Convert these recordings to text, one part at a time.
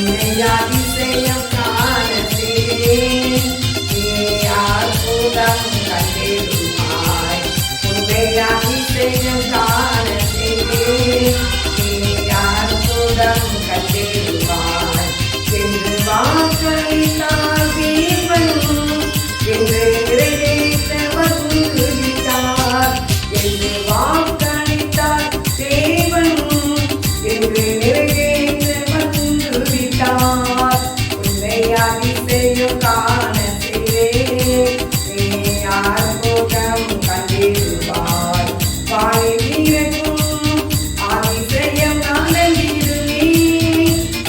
அதிசயம் காண செய்வேன். நீ அற்புதம் கண்டிடுவாய். உன்னை அதிசயம் காண செய்வேன். நீ அற்புதம் கண்டிடுவாய். என்று வாக்களித்தார் தேவன், என்று நிறைவேற்றவர் உறுதித்தார். என்று வாக்களித்தார் தேவன், என்று நிறைவேற்றவர் உறுதித்தார். உன்னை அதிசயம் காண செய்வேன். நீ அற்புதம் கண்டிடுவாய். வாயிலிருக்கும் அதிசயம் நடந்திடுவேன்.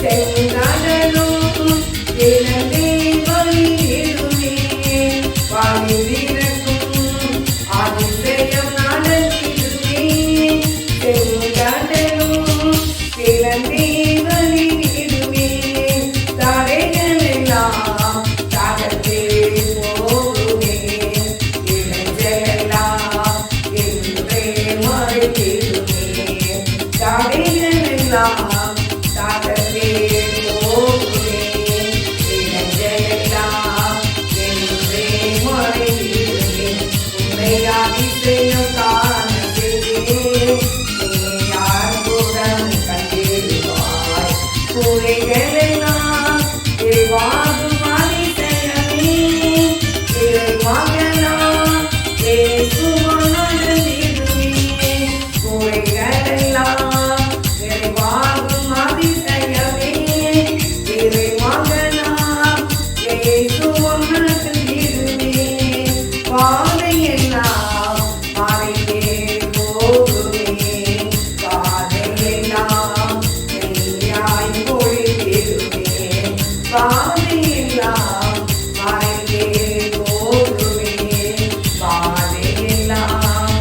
செங்கடலும் இழந்தே வழியிடுவேன். வாயிலிருக்கும் அதிசயம் நடந்திடுவேன். செங்கடலும் இழந்தே வழியிடுவேன். தடைகள் எல்லாம் தகர்த்தே போகுவேன். இடைஞ்சலெல்லாம் என்றே மறைத்திடுவேன். தடைகள் எல்லாம் தகர்த்தே போகுவேன். இடைஞ்சலெல்லாம் என்றே மறைத்திடுவேன். உன்னை அதிசயம் காண செய்வேன். நீ அற்புதம் கண்டிடுவாய். குறைகளெல்லாம் நிறைவாகும் அதிசயமே. இறைமகனாம் இயேசுவால் நடந்திடுவேன். குறைகளெல்லாம் நிறைவாகும் அதிசயமே. இறைமகனாம் இயேசுவால் நடந்திடுவேன். பாதையெல்லாம் மறைந்தே போகுவேன். பாதையெல்லாம் நெய்யாய் பொழிந்திடுவேன். பாதையெல்லாம் மறைந்தே போகுவேன். பாதையெல்லாம்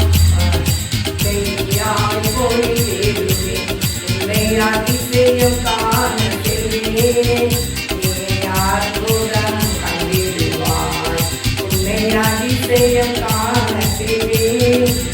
நெய்யாய் பொழிந்திடுவேன். உன்னை அதிசயம் காண செய்வேன். நீ அற்புதம் கண்டிடுவாய். உன்னை அதிசயம் காண செய்வேன்.